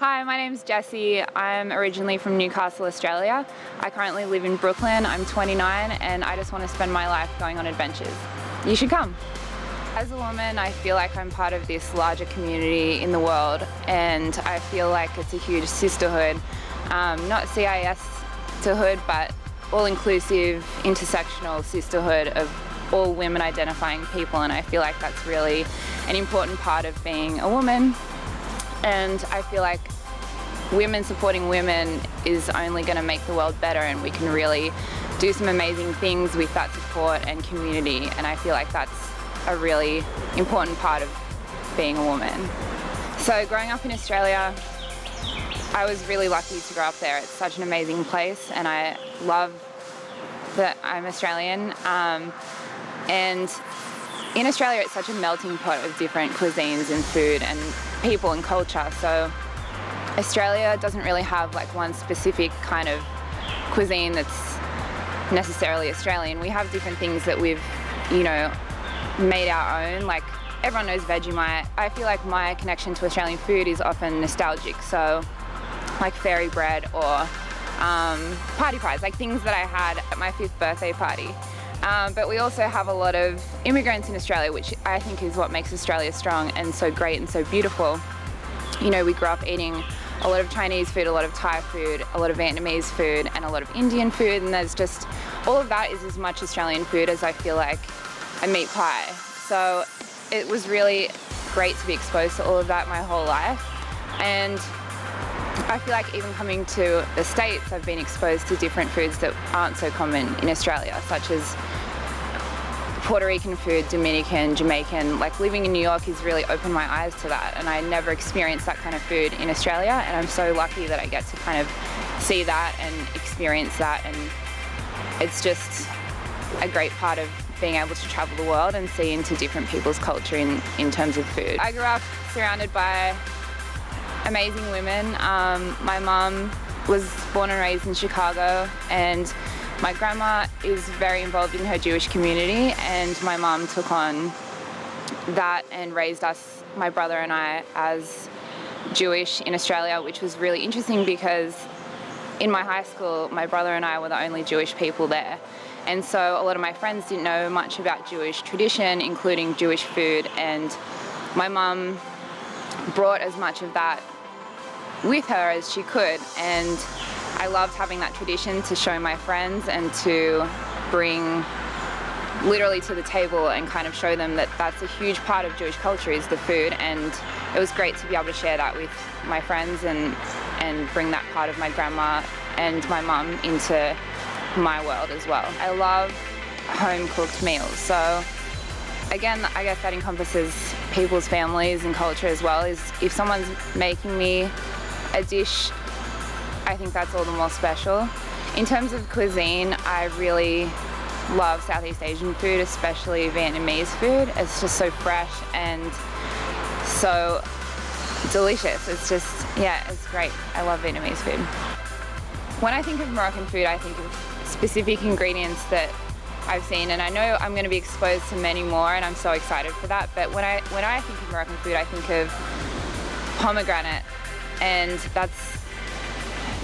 Hi, my name's Jessie. I'm originally from Newcastle, Australia. I currently live in Brooklyn. I'm 29 and I just want to spend my life going on adventures. You should come. As a woman, I feel like I'm part of this larger community in the world, and I feel like it's a huge sisterhood. Not CIS sisterhood, but all-inclusive, intersectional sisterhood of all women identifying people, and I feel like that's really an important part of being a woman. And I feel like women supporting women is only going to make the world better, and we can really do some amazing things with that support and community, and I feel like that's a really important part of being a woman. So growing up in Australia, I was really lucky to grow up there. It's such an amazing place, and I love that I'm Australian. And in Australia, it's such a melting pot of different cuisines and food and people and culture. So Australia doesn't really have like one specific kind of cuisine that's necessarily Australian. We have different things that we've, made our own. Like everyone knows Vegemite. I feel like my connection to Australian food is often nostalgic. So like fairy bread or party pies, like things that I had at my 5th birthday party. But we also have a lot of immigrants in Australia, which I think is what makes Australia strong and so great and so beautiful. We grew up eating a lot of Chinese food, a lot of Thai food, a lot of Vietnamese food, and a lot of Indian food, and there's just, all of that is as much Australian food as I feel like a meat pie. So it was really great to be exposed to all of that my whole life. And I feel like even coming to the States, I've been exposed to different foods that aren't so common in Australia, such as Puerto Rican food, Dominican, Jamaican. Like living in New York has really opened my eyes to that, and I never experienced that kind of food in Australia, and I'm so lucky that I get to kind of see that and experience that, and it's just a great part of being able to travel the world and see into different people's culture in terms of food. I grew up surrounded by amazing women. My mum was born and raised in Chicago, and my grandma is very involved in her Jewish community, and my mum took on that and raised us, my brother and I, as Jewish in Australia, which was really interesting because in my high school, my brother and I were the only Jewish people there. And so a lot of my friends didn't know much about Jewish tradition, including Jewish food, and my mum brought as much of that with her as she could, and I loved having that tradition to show my friends and to bring literally to the table and kind of show them that that's a huge part of Jewish culture is the food, and it was great to be able to share that with my friends and bring that part of my grandma and my mum into my world as well. I love home-cooked meals, so again, I guess that encompasses people's families and culture as well. Is if someone's making me a dish, I think that's all the more special. In terms of cuisine, I really love Southeast Asian food, especially Vietnamese food. It's just so fresh and so delicious. It's just, it's great. I love Vietnamese food. When I think of Moroccan food, I think of specific ingredients that I've seen, and I know I'm going to be exposed to many more, and I'm so excited for that. But when I think of Moroccan food, I think of pomegranate, and that's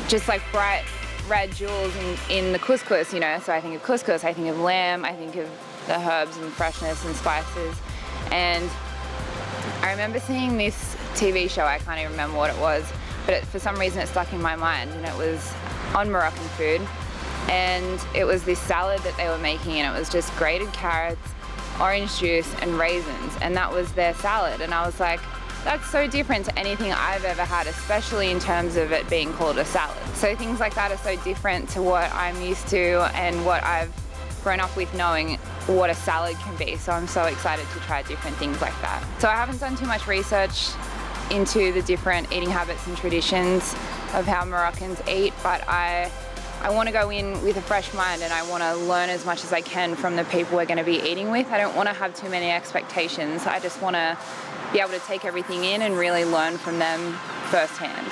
just like bright red jewels in the couscous, So I think of couscous, I think of lamb, I think of the herbs and freshness and spices. And I remember seeing this TV show, I can't even remember what it was, but for some reason it stuck in my mind, and it was on Moroccan food. And it was this salad that they were making, and it was just grated carrots, orange juice, and raisins, and that was their salad. And I was like, that's so different to anything I've ever had, especially in terms of it being called a salad. So things like that are so different to what I'm used to and what I've grown up with knowing what a salad can be. So I'm so excited to try different things like that. So I haven't done too much research into the different eating habits and traditions of how Moroccans eat, but I want to go in with a fresh mind, and I want to learn as much as I can from the people we're going to be eating with. I don't want to have too many expectations. I just want to be able to take everything in and really learn from them firsthand.